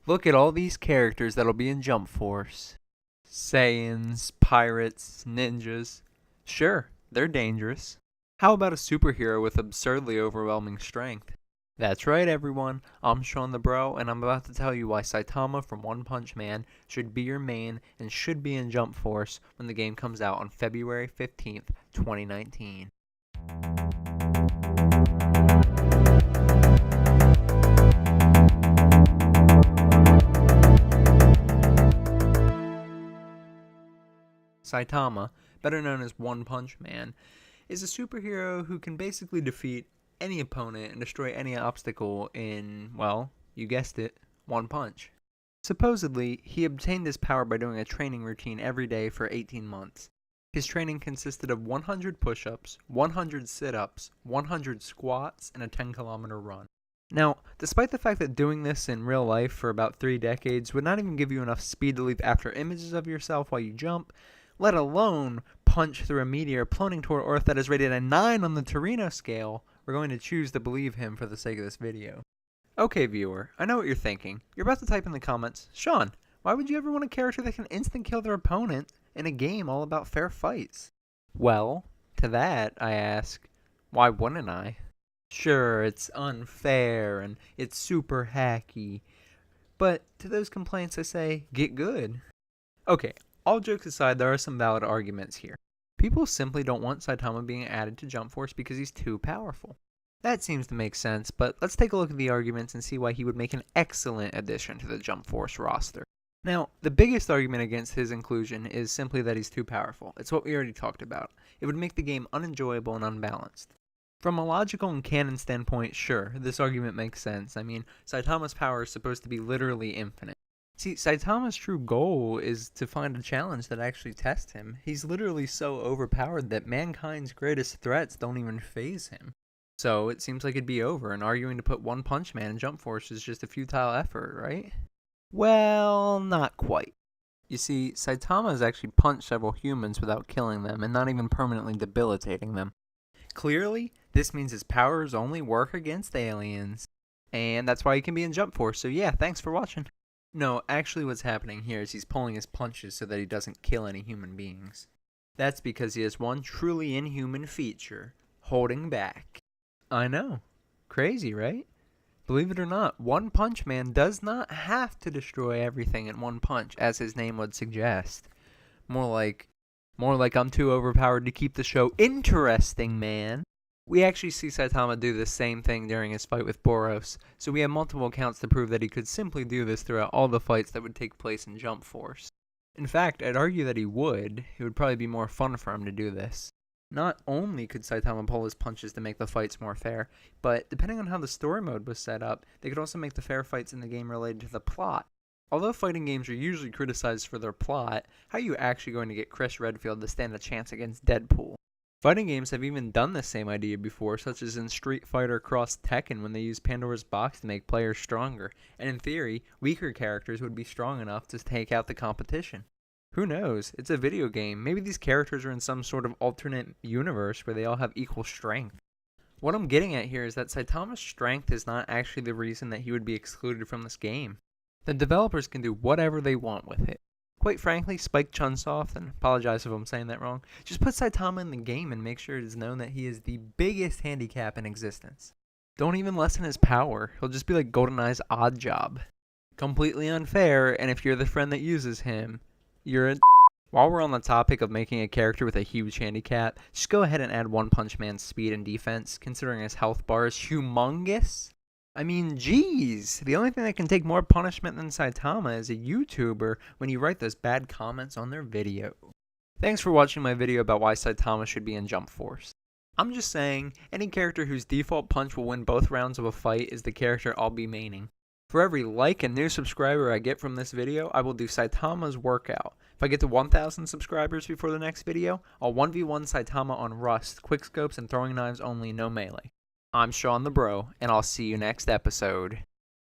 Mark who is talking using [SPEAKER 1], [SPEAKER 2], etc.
[SPEAKER 1] Look at all these characters that'll be in Jump Force. Saiyans, pirates, ninjas. Sure, they're dangerous. How about a superhero with absurdly overwhelming strength? That's right, everyone. I'm Shawnthebro, and I'm about to tell you why Saitama from One Punch Man should be your main and should be in Jump Force when the game comes out on February 15th, 2019. Saitama, better known as One Punch Man, is a superhero who can basically defeat any opponent and destroy any obstacle in, well, you guessed it, one punch. Supposedly, he obtained this power by doing a training routine every day for 18 months. His training consisted of 100 push-ups, 100 sit-ups, 100 squats, and a 10-kilometer run. Now, despite the fact that doing this in real life for about 3 decades would not even give you enough speed to leap after images of yourself while you jump, let alone punch through a meteor plummeting toward Earth that is rated a 9 on the Torino scale, we're going to choose to believe him for the sake of this video. Okay, viewer, I know what you're thinking. You're about to type in the comments, Sean, why would you ever want a character that can instant kill their opponent in a game all about fair fights? Well, to that I ask, why wouldn't I? Sure, it's unfair and it's super hacky, but to those complaints I say, get good. Okay, all jokes aside, there are some valid arguments here. People simply don't want Saitama being added to Jump Force because he's too powerful. That seems to make sense, but let's take a look at the arguments and see why he would make an excellent addition to the Jump Force roster. Now, the biggest argument against his inclusion is simply that he's too powerful. It's what we already talked about. It would make the game unenjoyable and unbalanced. From a logical and canon standpoint, sure, this argument makes sense. I mean, Saitama's power is supposed to be literally infinite. See, Saitama's true goal is to find a challenge that actually tests him. He's literally so overpowered that mankind's greatest threats don't even faze him. So it seems like it'd be over, and arguing to put One Punch Man in Jump Force is just a futile effort, right? Well, not quite. You see, Saitama has actually punched several humans without killing them, and not even permanently debilitating them. Clearly, this means his powers only work against aliens. And that's why he can be in Jump Force, so yeah, thanks for watching. No, actually what's happening here is he's pulling his punches so that he doesn't kill any human beings. That's because he has one truly inhuman feature, holding back. I know. Crazy, right? Believe it or not, One Punch Man does not have to destroy everything in one punch, as his name would suggest. More like I'm too overpowered to keep the show interesting, man. We actually see Saitama do the same thing during his fight with Burgos, so we have multiple accounts to prove that he could simply do this throughout all the fights that would take place in Jump Force. In fact, I'd argue that he would. It would probably be more fun for him to do this. Not only could Saitama pull his punches to make the fights more fair, but depending on how the story mode was set up, they could also make the fair fights in the game related to the plot. Although fighting games are usually criticized for their plot, how are you actually going to get Chris Redfield to stand a chance against Deadpool? Fighting games have even done the same idea before, such as in Street Fighter Cross Tekken when they used Pandora's Box to make players stronger, and in theory, weaker characters would be strong enough to take out the competition. Who knows? It's a video game. Maybe these characters are in some sort of alternate universe where they all have equal strength. What I'm getting at here is that Saitama's strength is not actually the reason that he would be excluded from this game. The developers can do whatever they want with it. Quite frankly, Spike Chunsoft, and apologize if I'm saying that wrong, just put Saitama in the game and make sure it is known that he is the biggest handicap in existence. Don't even lessen his power. He'll just be like GoldenEye's odd job. Completely unfair, and if you're the friend that uses him, you're a While we're on the topic of making a character with a huge handicap, just go ahead and add One Punch Man's speed and defense, considering his health bar is humongous. I mean, geez, the only thing that can take more punishment than Saitama is a YouTuber when you write those bad comments on their video. Thanks for watching my video about why Saitama should be in Jump Force. I'm just saying, any character whose default punch will win both rounds of a fight is the character I'll be maining. For every like and new subscriber I get from this video, I will do Saitama's workout. If I get to 1,000 subscribers before the next video, I'll 1v1 Saitama on Rust, quickscopes, and throwing knives only, no melee. I'm Shawnthebro, and I'll see you next episode.